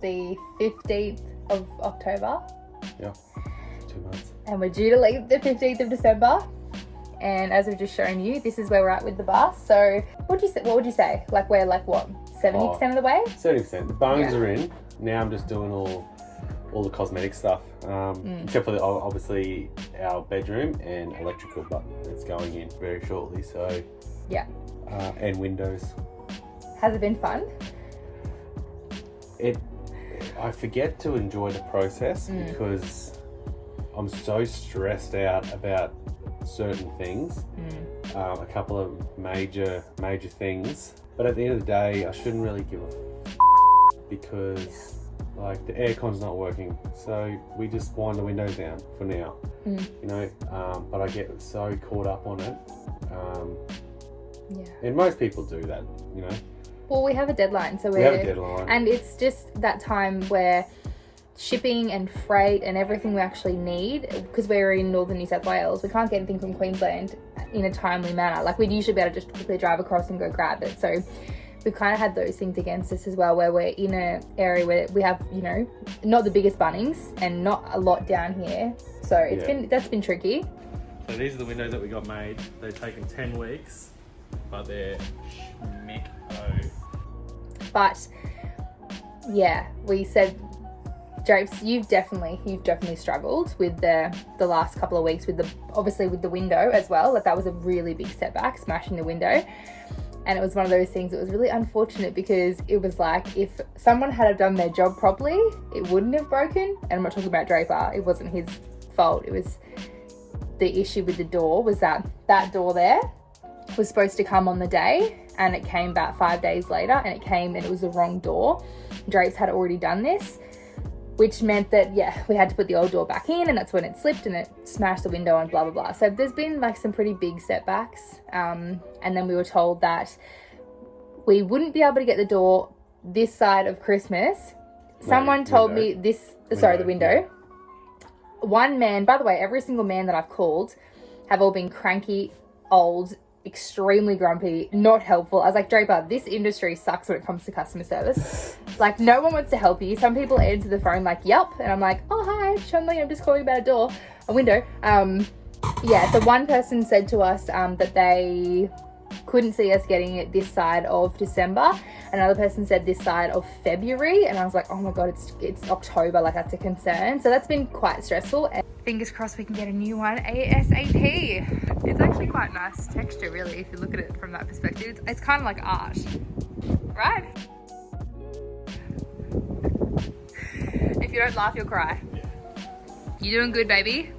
the 15th of October. Yeah, 2 months. And we're due to leave the 15th of December. And as we've just shown you, this is where we're at with the bus. So what would you say? Like we're like what, 70% of the way? 70%. The bones are in. Now I'm just doing all the cosmetic stuff, except for obviously our bedroom and electrical, but it's going in very shortly. So yeah, and windows. Has it been fun? I forget to enjoy the process because I'm so stressed out about certain things, a couple of major things. But at the end of the day, I shouldn't really give a because like the aircon's not working, so we just wind the windows down for now. You know, but I get so caught up on it. And most people do that, you know. Well, we have a deadline, so we have a deadline, and it's just that time where shipping and freight and everything we actually need, because we're in northern New South Wales, we can't get anything from Queensland in a timely manner. Like we'd usually be able to just quickly drive across and go grab it. So we've kind of had those things against us as well, where we're in an area where we have, you know, not the biggest Bunnings and not a lot down here. So that's been tricky. So these are the windows that we got made. They've taken 10 weeks, but they're schmick. But yeah, we said, Drapes, you've definitely struggled with the last couple of weeks with the window as well. Like that was a really big setback, smashing the window. And it was one of those things that was really unfortunate because it was like if someone had have done their job properly, it wouldn't have broken. And I'm not talking about Draper, it wasn't his fault. It was the issue with the door was that door there was supposed to come on the day and it came about 5 days later and it was the wrong door. Drapes had already done this, which meant that, we had to put the old door back in and that's when it slipped and it smashed the window and blah, blah, blah. So there's been like some pretty big setbacks. And then we were told that we wouldn't be able to get the door this side of Christmas. Someone told me the window. One man, by the way, every single man that I've called have all been cranky, old, extremely grumpy, not helpful. I was like, Draper, this industry sucks when it comes to customer service. Like no one wants to help you. Some people answer the phone like, yep. And I'm like, oh, hi, Chunli, I'm just calling about a window. So one person said to us that they couldn't see us getting it this side of December. Another person said this side of February. And I was like, oh my God, it's October. Like that's a concern. So that's been quite stressful. And fingers crossed we can get a new one ASAP. It's actually quite nice texture, really, if you look at it from that perspective. It's kind of like art, right? If you don't laugh, you'll cry. You're doing good, baby.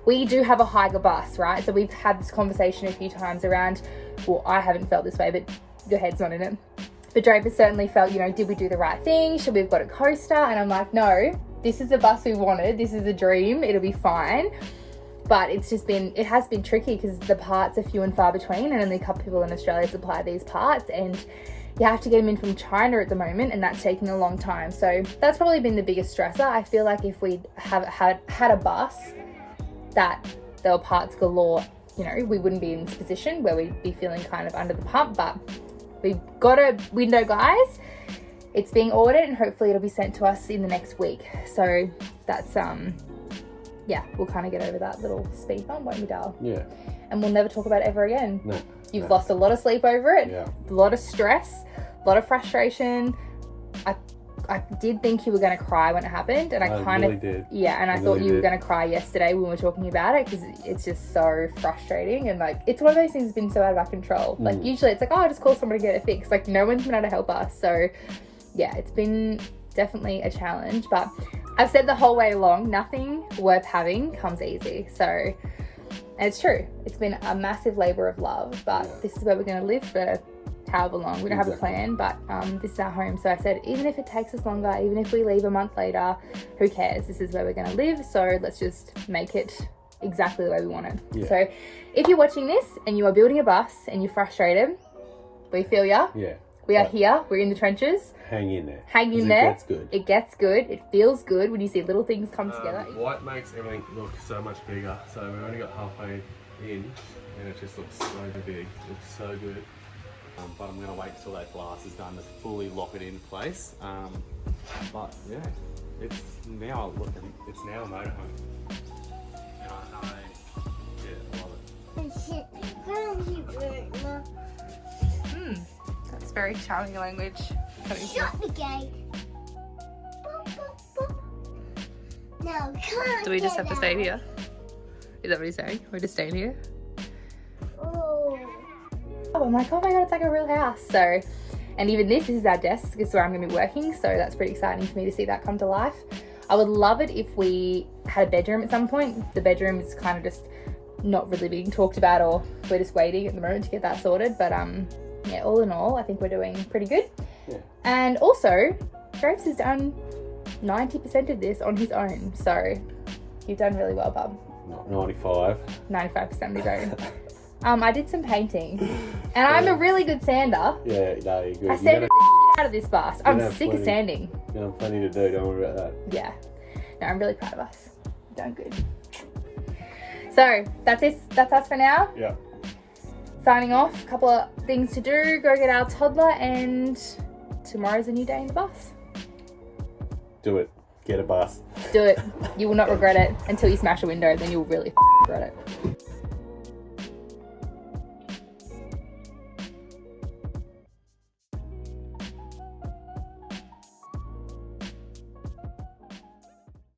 We do have a Higer bus, right? So we've had this conversation a few times around, well, I haven't felt this way, but your head's not in it. But Draper certainly felt, you know, did we do the right thing? Should we have got a coaster? And I'm like, no, this is the bus we wanted. This is a dream. It'll be fine. But it has been tricky because the parts are few and far between and only a couple people in Australia supply these parts and you have to get them in from China at the moment and that's taking a long time. So that's probably been the biggest stressor. I feel like if we'd have had a bus that there were parts galore, you know, we wouldn't be in this position where we'd be feeling kind of under the pump, but we've got a window, guys. It's being ordered and hopefully it'll be sent to us in the next week. So that's, we'll kind of get over that little speed bump, won't we, Dal? Yeah. And we'll never talk about it ever again. No. You've lost a lot of sleep over it, a lot of stress, a lot of frustration. I did think you were going to cry when it happened, and I kind of did. Yeah, and I thought you were going to cry yesterday when we were talking about it because it's just so frustrating and like it's one of those things that's been so out of our control. Like usually it's like, oh, I'll just call somebody to get it fixed. Like no one's been able to help us. So yeah, it's been definitely a challenge, but I've said the whole way along, nothing worth having comes easy. So, and it's true. It's been a massive labor of love, but this is where we're going to live for however long. We don't have a plan, but this is our home. So I said, even if it takes us longer, even if we leave a month later, who cares? This is where we're going to live. So let's just make it exactly the way we want it. Yeah. So if you're watching this and you are building a bus and you're frustrated, we feel ya. Yeah. We are here. We're in the trenches. Hang in there. Hang in there. It gets good. It gets good. It feels good when you see little things come together. White makes everything look so much bigger. So we've only got halfway in and it just looks so big. It looks so good. But I'm going to wait till that glass is done to fully lock it in place. But yeah, it's now a motorhome. And I love it. That's very charming language. Shut the gate. No, can't. Do we just have to stay here? Is that what he's saying? We're just staying here? Oh. Oh, I'm like, oh my god, it's like a real house. So, and even this is our desk. This is where I'm going to be working. So that's pretty exciting for me to see that come to life. I would love it if we had a bedroom at some point. The bedroom is kind of just not really being talked about, or we're just waiting at the moment to get that sorted. But yeah, all in all, I think we're doing pretty good. Yeah. And also, Drapes has done 90% of this on his own. So you've done really well, bub. Not 95. 95% on his own. I did some painting, and I'm a really good sander. Yeah, no, you're good. I sanded the shit out of this bus. I'm have sick of plenty. sanding. You have plenty to do, don't worry about that. Yeah. No, I'm really proud of us. We've done good. So that's it. That's us for now. Yeah. Signing off. A couple of things to do. Go get our toddler, and tomorrow's a new day in the bus. Do it. Get a bus. Do it. You will not regret it until you smash a window. Then you'll really regret it.